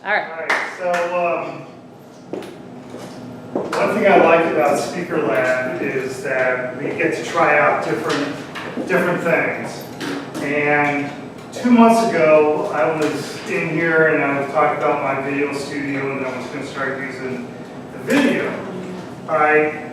All right. All right, so one thing I like about Speaker Lab is that we get to try out different things. And 2 months ago, I was in here and I was talking about my video studio and I was going to start using the video. All right,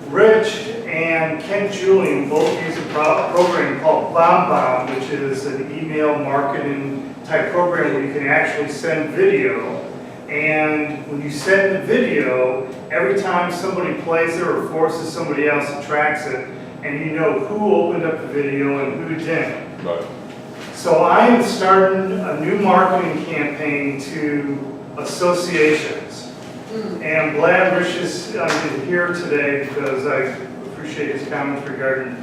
Rich and Kent Julian both use a program called BombBomb, which is an email marketing type program where you can actually send video. And when you send the video, every time somebody plays it or forces somebody else, it tracks it, and you know who opened up the video and who didn't. Right. So I am starting a new marketing campaign to associations. And I'm glad Rich is here today because I appreciate his comments regarding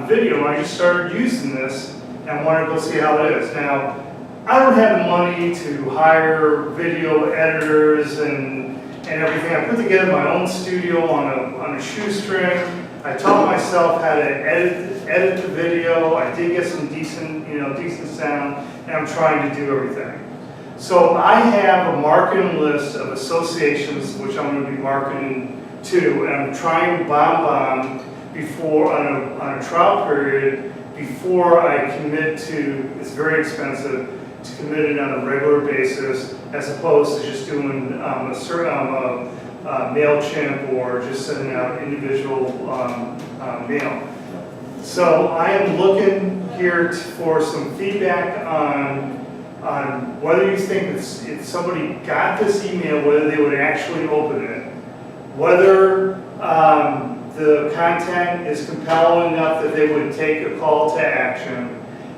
video. I just started using this and I want to go see how it is. Now, I don't have the money to hire video editors and everything. I put together my own studio on a shoestring. I taught myself how to edit the video. I did get some decent sound, and I'm trying to do everything. So I have a marketing list of associations which I'm going to be marketing to, and I'm trying BombBomb before on a trial period before I commit to. It's very expensive to commit it on a regular basis, as opposed to just doing MailChimp or just sending out individual mail. So I am looking here for some feedback on whether you think if somebody got this email, whether they would actually open it, whether the content is compelling enough that they would take a call to action,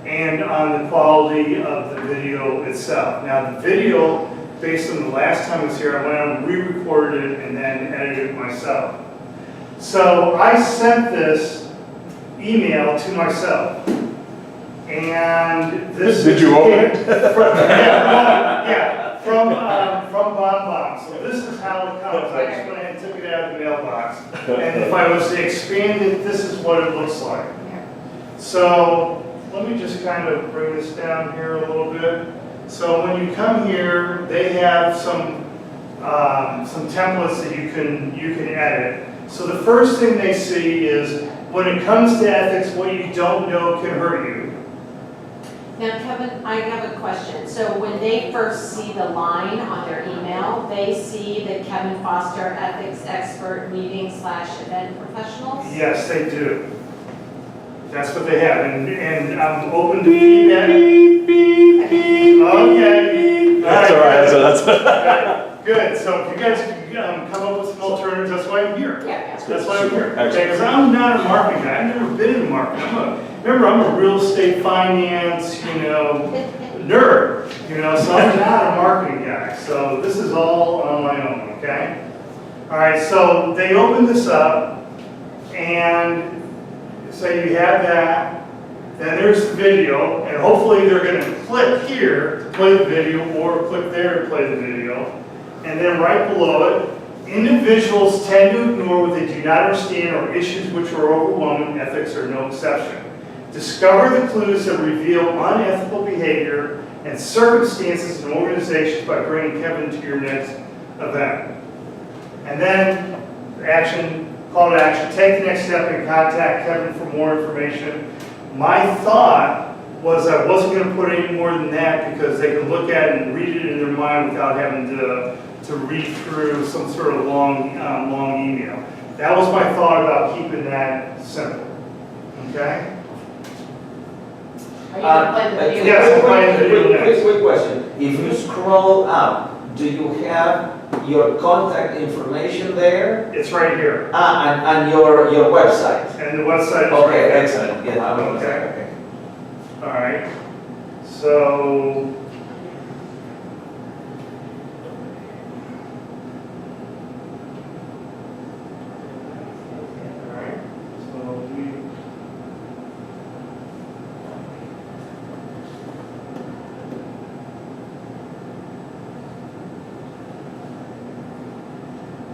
and on the quality of the video itself. Now the video, based on the last time I was here, I went out and re-recorded it and then edited it myself. So I sent this email to myself. And this Did you open it? From BombBomb. So this is how it comes. I just went and took it out of the mailbox. And if I was to expand it, this is what it looks like. So let me just kind of bring this down here a little bit. So when you come here, they have some templates that you can edit. So the first thing they see is when it comes to ethics, what you don't know can hurt you. Now, Kevin, I have a question. So when they first see the line on their email, they see the Kevin Foster Ethics Expert Meeting/Event Professionals? Yes, they do. That's what they have, and I'm open to feedback. Okay. That's all right. So Okay, good. So if you guys can come up with some alternatives, that's why I'm here. Yeah. That's why I'm here. Excellent. Because I'm not a marketing guy. I've never been in marketing. Remember, I'm a real estate finance, nerd. So I'm not a marketing guy. So this is all on my own. Okay. All right. So they open this up, and so you have that. Then there's the video, and hopefully they're going to click here to play the video, or click there to play the video. And then right below it, individuals tend to ignore what they do not understand or issues which are overwhelming. Ethics are no exception. Discover the clues that reveal unethical behavior and circumstances in organizations by bringing Kevin to your next event. And then action, call to action, take the next step and contact Kevin for more information. My thought was I wasn't going to put any more than that because they could look at it and read it in their mind without having to read through some sort of long email. That was my thought about keeping that simple. Okay? Are you going to play the video? Yes, I'm playing the video next. Quick question. If you scroll up, do you have your contact information there? It's right here. And your website? And the website is Okay, right there. excellent. Yeah, Okay. All right. So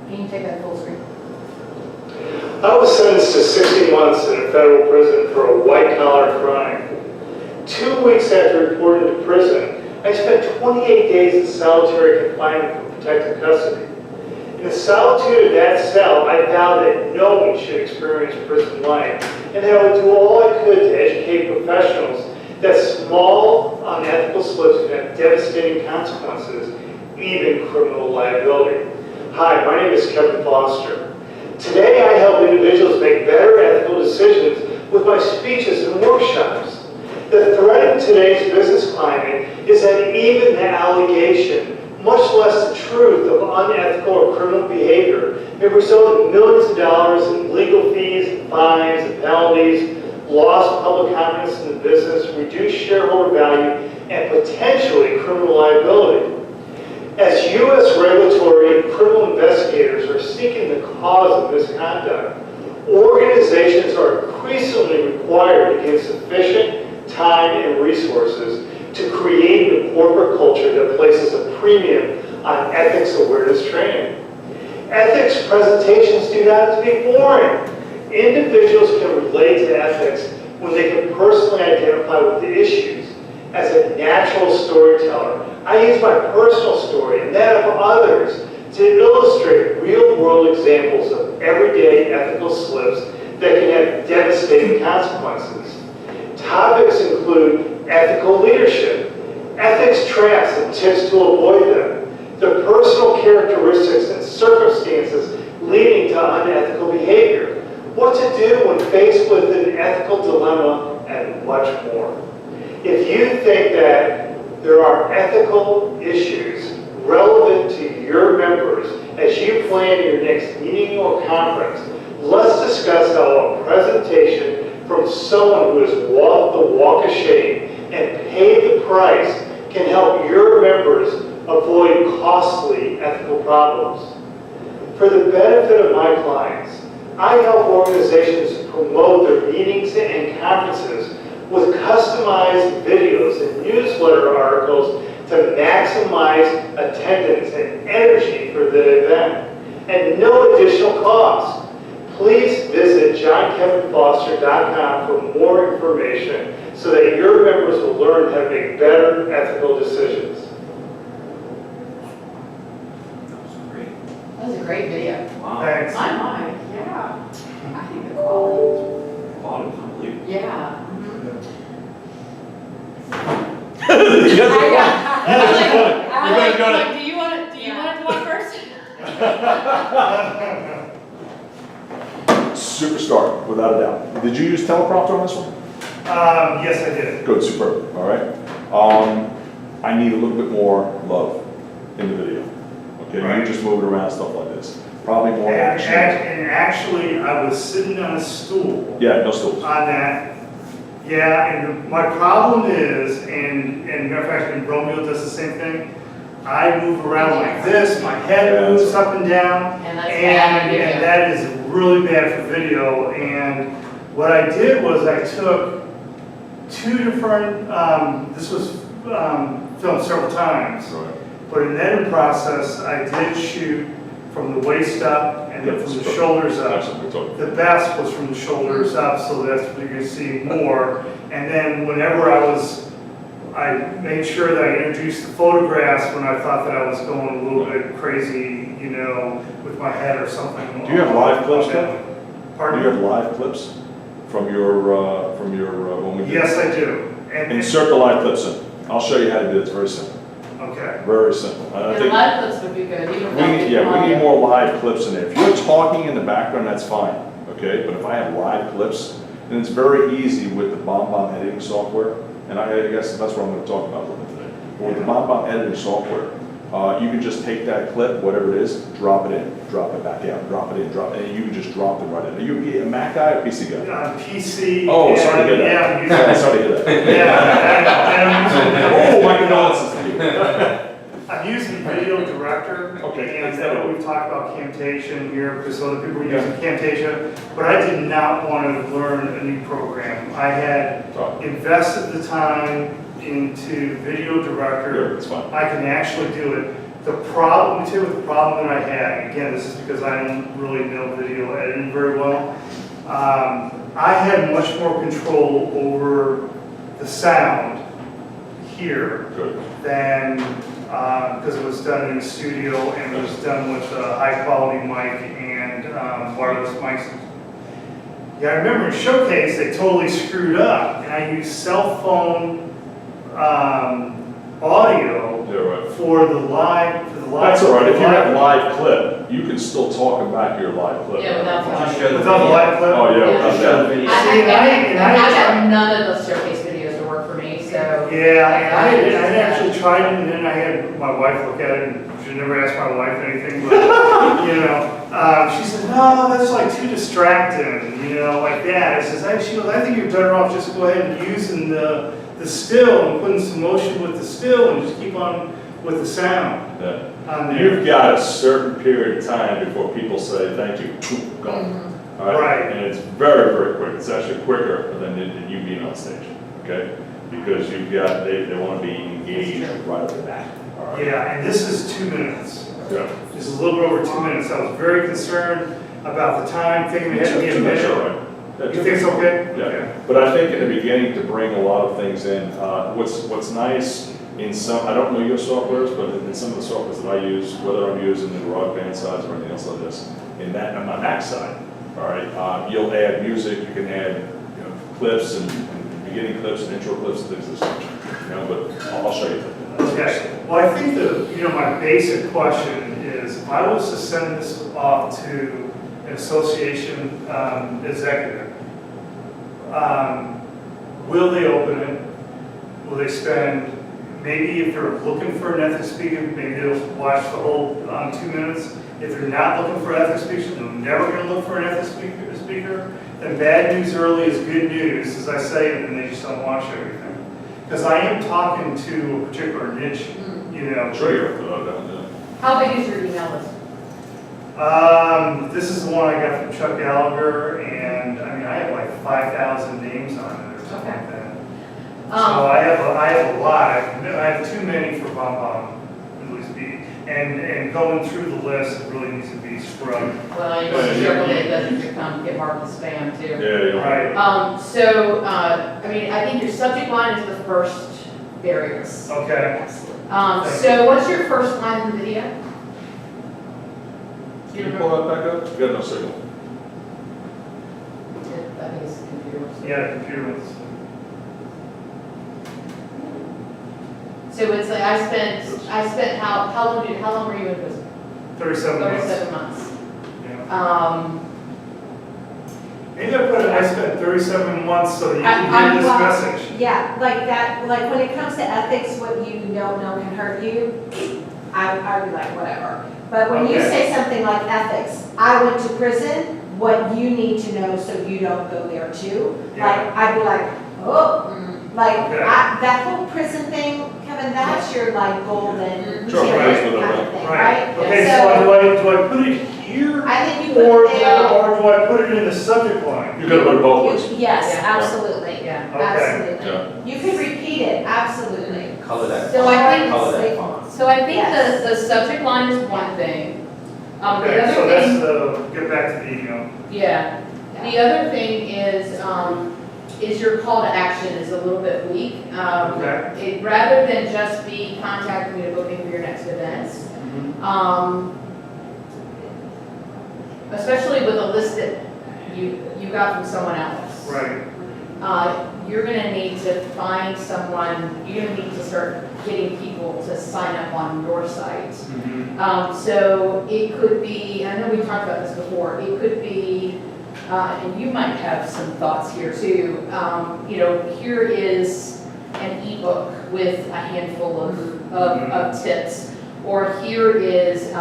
Can you take that full screen? I was sentenced to 60 months in a federal prison for a white-collar crime. 2 weeks after reporting to prison, I spent 28 days in solitary confinement for protective custody. In the solitude of that cell, I vowed that no one should experience prison life, and that I would do all I could to educate professionals that small, unethical slips can have devastating consequences, even criminal liability. Hi, my name is Kevin Foster. Today I help individuals make better ethical decisions with my speeches and workshops. The threat in today's business climate is that even the allegation, much less the truth, of unethical or criminal behavior may result in millions of dollars in legal fees, and fines, and penalties, lost public confidence in the business, reduced shareholder value, and potentially criminal liability. As U.S. regulatory and criminal investigators are seeking the cause of misconduct, organizations are increasingly required to give sufficient time and resources to create a corporate culture that places a premium on ethics awareness training. Ethics presentations do not have to be boring. Individuals can relate to ethics when they can personally identify with the issues. As a natural storyteller, I use my personal story and that of others to illustrate real-world examples of everyday ethical slips that can have devastating consequences. Topics include ethical leadership, ethics traps and tips to avoid them, the personal characteristics and circumstances leading to unethical behavior, what to do when faced with an ethical dilemma, and much more. If you think that there are ethical issues relevant to your members as you plan your next meeting or conference, let's discuss how a presentation from someone who has walked the walk of shame and paid the price can help your members avoid costly ethical problems. For the benefit of my clients, I help organizations promote their meetings and conferences with customized videos and newsletter articles to maximize attendance and energy for the event, and no additional cost. Please visit johnkevinfoster.com for more information so that your members will learn how to make better ethical decisions. That was a great video. Wow. Thanks. My mind, yeah. I think the quality, Wow, it's unbelievable. yeah. You guys are I guys got it. like, do you want to do one first? Superstar, without a doubt. Did you use teleprompter on this one? Yes, I did. Good, superb, all right. I need a little bit more love in the video. Okay, Right. you just moving around, stuff like this. Probably more And action. actually, I was sitting on a stool Yeah, no stools. on that. Yeah, and my problem is, and matter of fact, and Romeo does the same thing, I move around like this, my head moves up and down, And that's bad video. and that is really bad for video. And what I did was I took two different, this was filmed several times, Right. but in the editing process, I did shoot from the waist up and then Yeah, from the superb. shoulders That's up. what we're talking The best was from the shoulders up, so that's what you're gonna see more. And then whenever I made sure that I introduced the photographs when I thought that I was going a little bit crazy, you know, with my head or something. Do you have live clips, Ken? Do Pardon? you have live clips from your when we did? Yes, I do. And, Insert the live clips in. I'll show you how to do it. It's very simple. okay. Very simple. I And think live clips would be good, even we need more live clips in there. If you're talking in the background, that's fine, okay? But if I have live clips, then it's very easy with the BombBomb editing software. And I guess that's what I'm going to talk about a little bit today. But with the BombBomb editing software, you can just take that clip, whatever it is, drop it in, drop it back out, drop it in, drop it, and you can just drop it right in. Are you a Mac guy or PC guy? On PC. Oh, sorry to hear that. Yeah, I'm using- Sorry to hear that. yeah, Oh, my condolences to you. I'm using Video Director, Okay. and I know we've talked about Camtasia here, because other people are using Camtasia, but I did not want to learn a new program. I had Oh, invested the time into Video Good, Director. it's fine. I can actually do it. The problem, let me tell you what the problem that I had, again, this is because I don't really know video editing very well. I had much more control over the sound here Good. than, because it was done in the studio and it was done with a high-quality mic and wireless mics. Yeah, I remember in Showcase, they totally screwed up, and I used cell phone audio Yeah, right. for the live. That's all right, if you have live clip, you can still talk back your live clip. Yeah, without Just the. show the Without the video. live clip? Oh, yeah, without Just show the that. video. See, and I- I've got none of those showcase videos to work for me, so. Yeah, and I actually tried it, and then I had my wife look at it, and she never asked my wife anything, but, you know, she said, no, that's like too distracting, you know, like that. She goes, I think you're better off just go ahead and using the still and putting some motion with the still and just keep on with the sound Yeah. on there. You've got a certain period of time before people say, thank you, gone. All right? Right. And it's very, very quick. It's actually quicker than you being on stage, okay? Because you've got, they want to be engaged right off the bat. All right? Yeah, and this is 2 minutes. Yeah. This is a little bit over 2 minutes. I was very concerned about the time, thinking it had to be a That's all minute. right. Yeah, You think it's okay? Yeah, but I think in the beginning to bring a lot of things in, what's nice in some, I don't know your softwares, but in some of the softwares that I use, whether I'm using the GarageBand sides or anything else like this, in that, on my Mac side, all right, you'll add music, you can add, you know, clips and beginning clips and intro clips and things of this nature, you know, but I'll show you. Okay, well, I think my basic question is, if I was to send this off to an association executive, will they open it? Will they spend, maybe if they're looking for an ethics speaker, maybe they'll watch the whole 2 minutes. If they're not looking for an ethics speaker, they're never gonna look for an ethics speaker, then bad news early is good news, as I say, and then they just don't watch everything. Because I am talking to a particular niche, you know. Trigger, down there. How big is your email list? This is the one I got from Chuck Gallagher, and I mean, I have like 5,000 names on it or something like that. So I have a lot. I have too many for BombBomb, at least be, and going through the list, it really needs to be scrubbed. Well, you want to be careful that it doesn't become, get marked as spam too. Yeah, you know. Right, So, I mean, I think your subject line is the first barriers. okay. So what's your first line in the video? Do you Can you pull remember? that back up? You got no signal. I think it's the computer. Yeah, computer ones. So it's like, I spent, how long were you in prison? 37 months. 37 months. Yeah. Maybe I put it, I spent 37 months so that you I'm- can hear this well, message. Yeah, like that, like when it comes to ethics, what you don't know can hurt you, I would be like, whatever. But when you Okay. say something like ethics, I went to prison, what you need to know so you don't go there too. Yeah. Like, I'd be like, oh, like, Okay. that whole prison thing, Kevin, that's your like golden Sure, ticket right, with kind it, of thing, Right, right? okay, So- so do I put it here? I think you put Or, it there. or do I put it in the subject line? You gotta put it both ways. Yes, Yeah. absolutely, Yeah. Okay. absolutely. Yeah. You can repeat it, absolutely. Color that. So I think- Color that font. So I think Yes. the subject line is one thing. The Okay, so other that's thing, the, get back to the, yeah, the other thing is your call to action is a little bit weak. Okay. Rather than just be contacting me to book me for your next events, especially with a list that you got from someone else. right, You're gonna need to find someone, you're gonna need to start getting people to sign up on your site. So it could be, I know we talked about this before, it could be, and you might have some thoughts here too. You know, here is an ebook with a handful of tips. Or here is,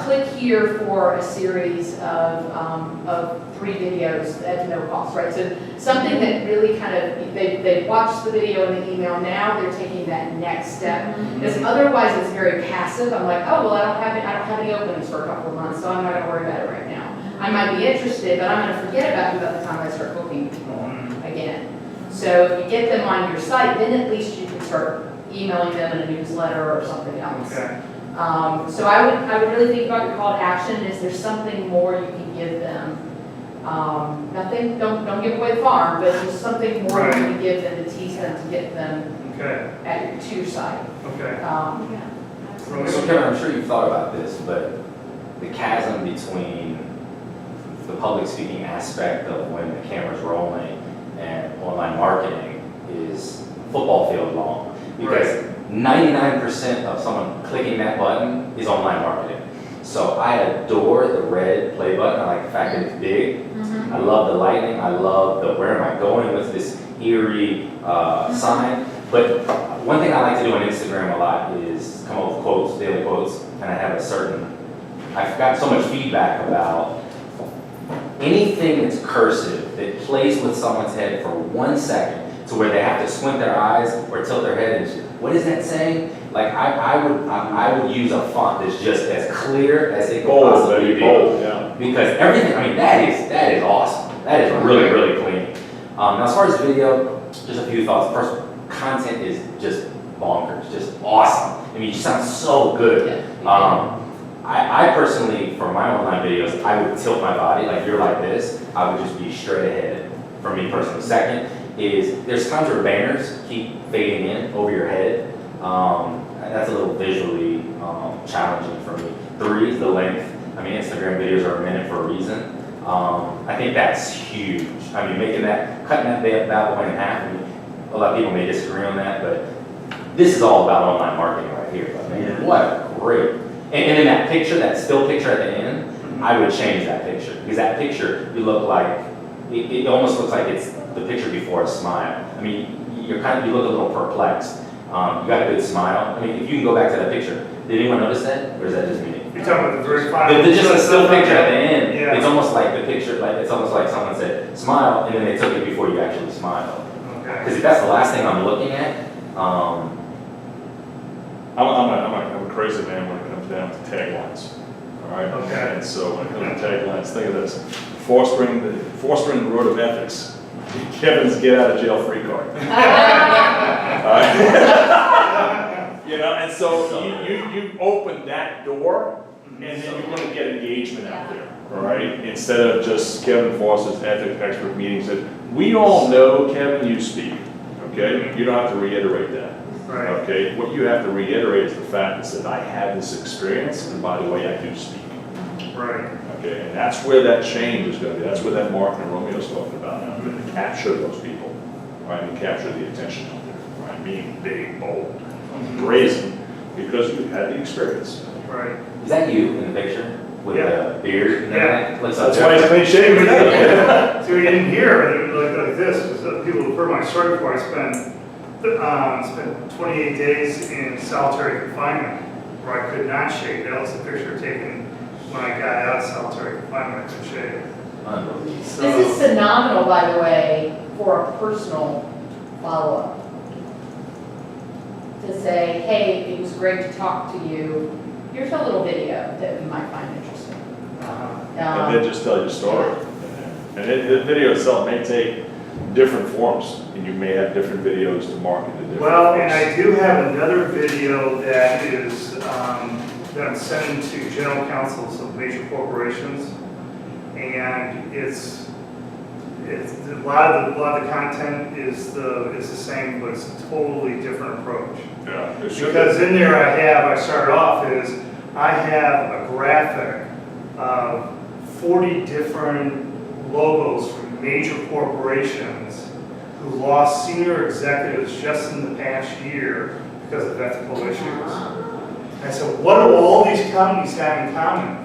click here for a series of 3 videos at no cost, right? So something that really kind of, they watched the video and the email, now they're taking that next step. Because otherwise it's very passive. I'm like, oh, well, I don't have any openings for a couple of months, so I'm not gonna worry about it right now. I might be interested, but I'm gonna forget about you by the time I start booking people again. So if you get them on your site, then at least you can start emailing them in a newsletter or something else. okay, So I would really think about your call to action. Is there something more you can give them? Nothing, don't give away the farm, but just something more you Right. can give them to tease them to get them Okay, to your site. okay. So Kevin, I'm sure you've thought about this, but the chasm between the public speaking aspect of when the camera's rolling and online marketing is football field long. Because 99% of someone clicking that button is online marketing. So I adore the red play button. I like the fact that it's big. I love the lighting. I love the where am I going with this eerie sign. But one thing I like to do on Instagram a lot is come up with quotes, daily quotes, and I have a certain, I've got so much feedback about anything that's cursive that plays with someone's head for 1 second to where they have to squint their eyes or tilt their head and what is that saying? Like I would use a font that's just as clear as it could Bold, possibly baby, be. bold, yeah. Because everything, I mean, that is awesome. That is really, really clean. Now, as far as video, just a few thoughts. First, content is just bonkers, just awesome. I mean, you sound so good. I personally, for my online videos, I would tilt my body, like you're like this, I would just be straight ahead, for me personally. Second is, there's times where banners keep fading in over your head. That's a little visually challenging for me. 3 is the length. I mean, Instagram videos are a minute for a reason. I think that's huge. I mean, cutting that bad boy in half, I mean, a lot of people may disagree on that, but this is all about online marketing right here. But man, what a great. And in that picture, that still picture at the end, I would change that picture. Because that picture, you look like, it almost looks like it's the picture before a smile. I mean, you look a little perplexed. You got a good smile. I mean, if you can go back to that picture, did anyone notice that? Or is that just me? You're talking about the very final. Just a still picture at the end. Yeah. It's almost like the picture, it's almost like someone said, smile, and then they took it before you actually smiled. Okay. Because if that's the last thing I'm looking at, I'm a crazy man when it comes down to taglines, all right? Okay. And so when it comes to taglines, think of this, fostering the road of ethics, Kevin's get out of jail free card. All right? You know, and so you open that door, and then you're gonna get engagement out there, all right? Instead of just Kevin Foster's ethics expert meetings that, we all know, Kevin, you speak, okay? You don't have to reiterate that. Right. Okay, what you have to reiterate is the fact that I had this experience, and by the way, I do speak. Right. Okay, and that's where that change is going to be. That's where that Mark and Romeo's talking about now. To capture those people, right, and capture the attention out there, right? Being big, bold, brazen, because you had the experience. Right. is that you in the picture? With the beard and everything? Looks That's like why he's clean shaven. So we didn't hear like this, because people have heard my story before. I spent 28 days in solitary confinement where I could not shave. That was the picture taken when I got out of solitary confinement. I could shave. unbelievable. So, This is phenomenal, by the way, for a personal follow-up. To say, hey, it was great to talk to you. Here's a little video that we might find interesting. And then just tell your story. And the video itself may take different forms, and you may have different videos to market to different well, folks. and I do have another video that is that I'm sending to general counsels of major corporations, and it's a lot of the content is the same, but it's a totally different approach. Yeah, it should be. Because in there I started off is, I have a graphic of 40 different logos from major corporations who lost senior executives just in the past year because of ethical issues. I said, what do all these companies have in common?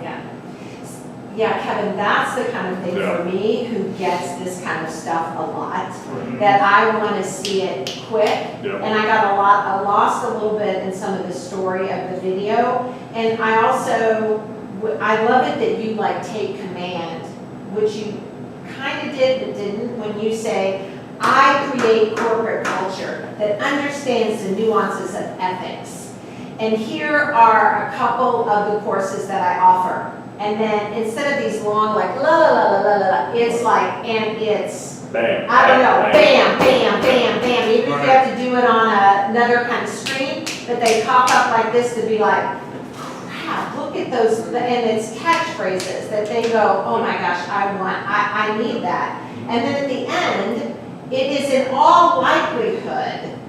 Yeah, Kevin, that's the kind of thing Yeah. for me, who gets this kind of stuff a lot, that I want to see it quick. Yeah. And I lost a little bit in some of the story of the video. And I love it that you like take command, which you kind of did but didn't, when you say, I create corporate culture that understands the nuances of ethics. And here are a couple of the courses that I offer. And then instead of these long, like, la la la la la la, it's like, and it's, Bam. I don't know, bam. bam, bam, bam, bam. Even if you have to do it on another kind of screen, but they pop up like this to be like, crap, look at those, and it's catchphrases that they go, oh my gosh, I need that. And then at the end, it is in all likelihood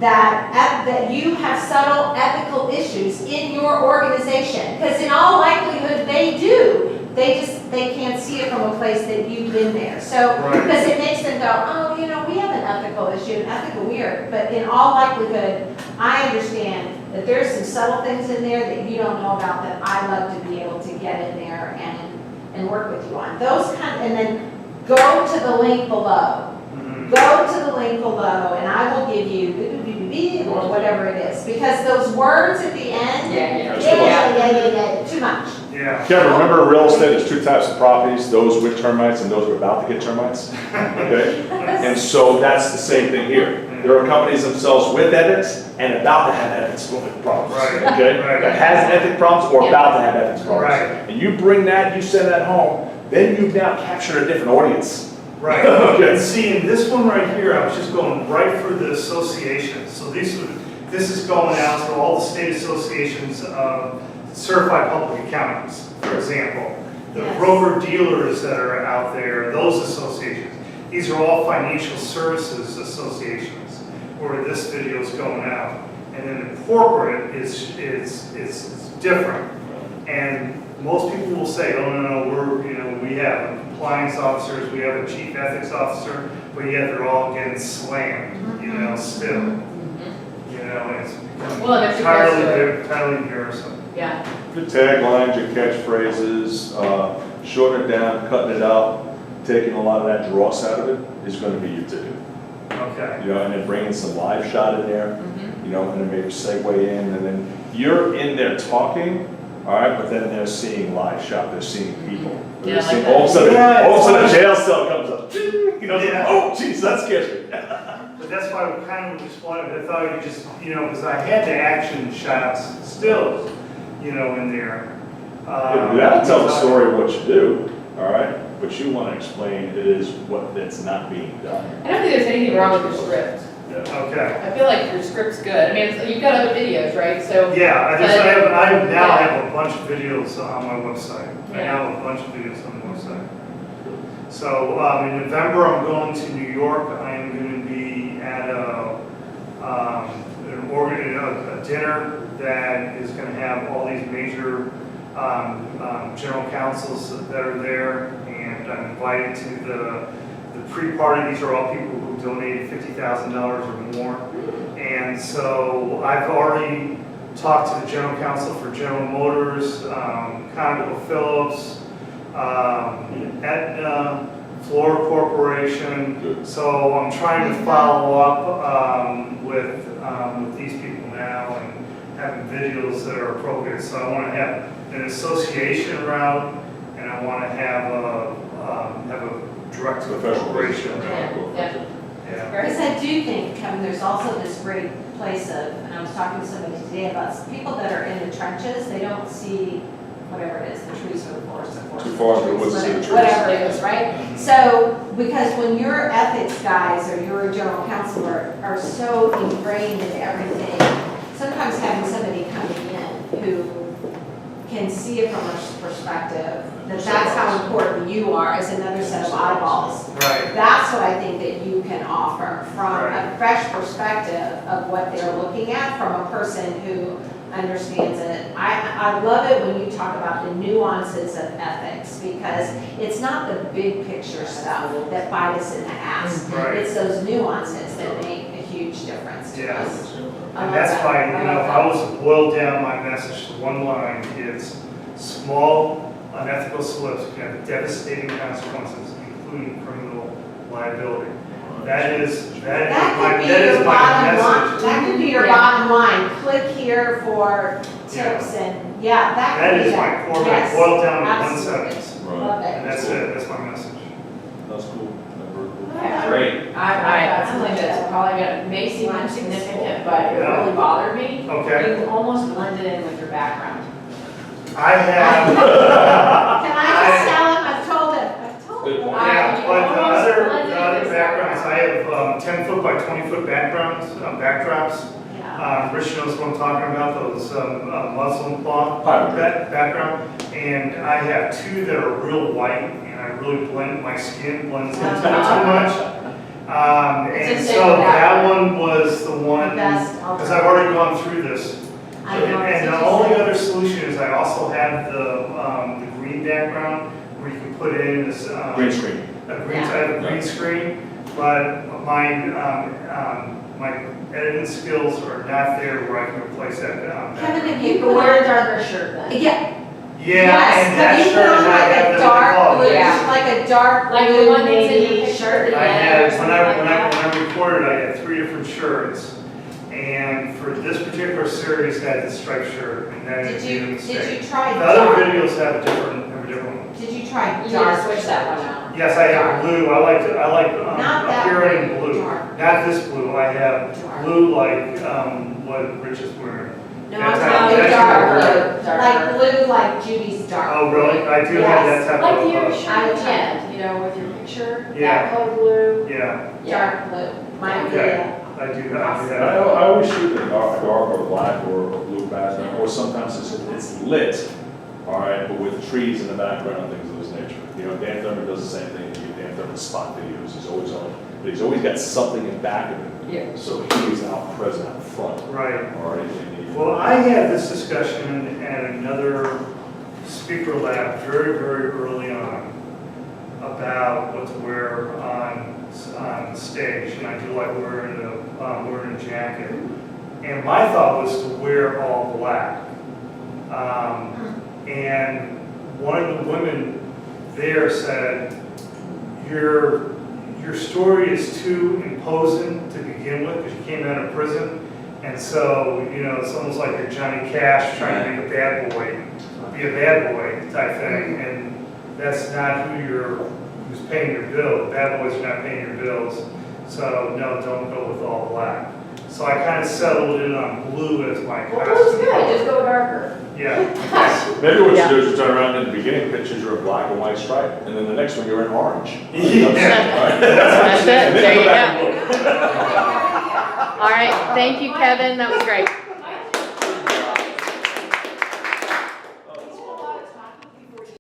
that you have subtle ethical issues in your organization, because in all likelihood, they do. They can't see it from a place that you've been there. So, Right. because it makes them go, oh, you know, we have an ethical issue, an ethical weird. But in all likelihood, I understand that there's some subtle things in there that you don't know about that I love to be able to get in there and work with you on. And then go to the link below. Go to the link below and I will give you or whatever it is. Because those words at the end, yeah, too much. Yeah. Kevin, remember in real estate, there's two types of properties, those with termites and those who are about to get termites? Okay? And so that's the same thing here. There are companies themselves with ethics and about to have ethics problems. Right. Okay? Right. That has ethics problems or about to have ethics problems. Right. And you bring that, you send that home, then you've now captured a different audience. Right. Okay. And see, in this one right here, I was just going right for the associations. So this is going out to all the state associations of certified public accountants, for example. The Yes. broker dealers that are out there, those associations. These are all financial services associations where this video is going out. And then the corporate is different. And most people will say, oh, no, we have compliance officers, we have a chief ethics officer, but yet they're all getting slammed, still. It's become Well, that's because, entirely embarrassing. Yeah. Your taglines, your catchphrases, shorting it down, cutting it out, taking a lot of that dross out of it is going to be your ticket. Okay. And then bringing some live shot in there, and then maybe segue in, and then you're in there talking, all right, but then they're seeing live shot, they're seeing people. Yeah, They're seeing- like all of a that. sudden a jail cell comes up, Yeah. oh, jeez, that scares me. But that's why I kind of responded. I thought you just, because I had the action shots still, in there. That'll tell the story of what you do, all right, but you want to explain it is that's not being done. I don't think there's anything wrong with your script. Yeah. Okay. I feel like your script's good. I mean, you've got other videos, right? So, Yeah, I now Yeah. have a bunch of videos on my website. I Yeah. now have a bunch of videos on the website. So in November, I'm going to New York. I am going to be at a dinner that is going to have all these major general counsels that are there, and I'm invited to the pre-party. These are all people who donated $50,000 or more, and so I've already talked to the general counsel for General Motors, ConocoPhillips, Aetna, Fluor Corporation. Good. So I'm trying to follow up with these people now and having videos that are appropriate. So I want to have an association route, and I want to have a direct Professional corporation. yeah. Yeah. Because I do think, Kevin, there's also this great place of, and I was talking to somebody today about people that are in the trenches, they don't see whatever it is, the trees or the forest, Too far the in the woods to see the trees. whatever it is, right? So, because when your ethics guys or your general counsel are so ingrained in everything, sometimes having somebody coming in who can see it from a perspective, that's how important you are as another set of eyeballs. Right. That's what I think that you can offer from Right. a fresh perspective of what they're looking at from a person who understands it. I love it when you talk about the nuances of ethics, because it's not the big picture stuff that bite us in the ass. Right. It's those nuances that make a huge difference to Yes. us. I And love that's that. why, I if love I that. was to boil down my message to one line, it's small unethical slips can have devastating consequences, including criminal liability. That is my That message. could be your Yeah. bottom line. Click here for tips and, yeah, that That could be is my that. core, Yes, boiled down to one absolutely. sentence. Love And it. that's it, that's my message. That's cool. Yeah. Great. I something that's probably gonna, may seem insignificant, but it really bothered me. Okay. You almost blended in with your background. I have, Can I just tell him, I've told him. Good point. yeah, but the other Blended backgrounds, I have 10-foot by 20-foot backgrounds, backdrops. Yeah. Rich knows what I'm talking about, those Muslim cloth Hi. background. And I have two that are real white, and I really blend, my skin blends into it too much. And It's so a safe that bet. one was the one, Best because I've already gone through this. I know, And it's the only interesting. other solution is I also have the green background where you can put in this, Green screen. a green Yeah. type of green screen, but my editing skills are not there where I can replace that. Kevin, if You you can put wear a on, darker shirt then. yeah, Yeah, yes, and that have you shirt put on and I like have a the dark color. blue, Yeah. like a dark Like the blue one that's in your navy picture. shirt? I Yeah, had, or when something I like recorded, I had 3 different shirts. And for this particular series, I had the striped shirt, and then Did it you, made a mistake. did you try The other dark? videos have a different one. Did you try You need dark? to switch that one out. Yes, I have blue, I like Not that appearing blue, blue. dark. Not this blue, I have Dark. blue like, what Rich is wearing. No, That's I'm how- talking that's dark how- blue, like blue, like Judy's dark. Oh, really? I do have Yes. that type Like of, your I shirt would at the end, you know, with your picture, Yeah. that color blue. yeah, Yeah. Dark blue, mine, Okay. yeah. I do I have that. always shoot a dark or black or blue background, or sometimes it's lit, all right, but with trees in the background and things of this nature. You know, Dan Thurman does the same thing, you Dan Thurman spot videos, he's always on, but he's always got something in back of it. Yeah. So he is out present out front, Right. all right? and he- Well, I had this discussion at another speaker lab very, very early on about what to wear on stage, and I do like wearing a jacket. And my thought was to wear all black. And one of the women there said, your story is too imposing to begin with, because you came out of prison. And so, you know, it's almost like you're Johnny Cash trying to be a bad boy type thing. And that's not who's paying your bill. Bad boys are not paying your bills. So no, don't go with all black. So I kind of settled in on blue as my Well, blue's costume. good, just go darker. Yeah, Maybe what you do is you turn around in the beginning pictures, you're a black and white stripe, and then the next one you're in orange. Yeah. That's it, And then there you back go. and look. All right, thank you, Kevin, that was great.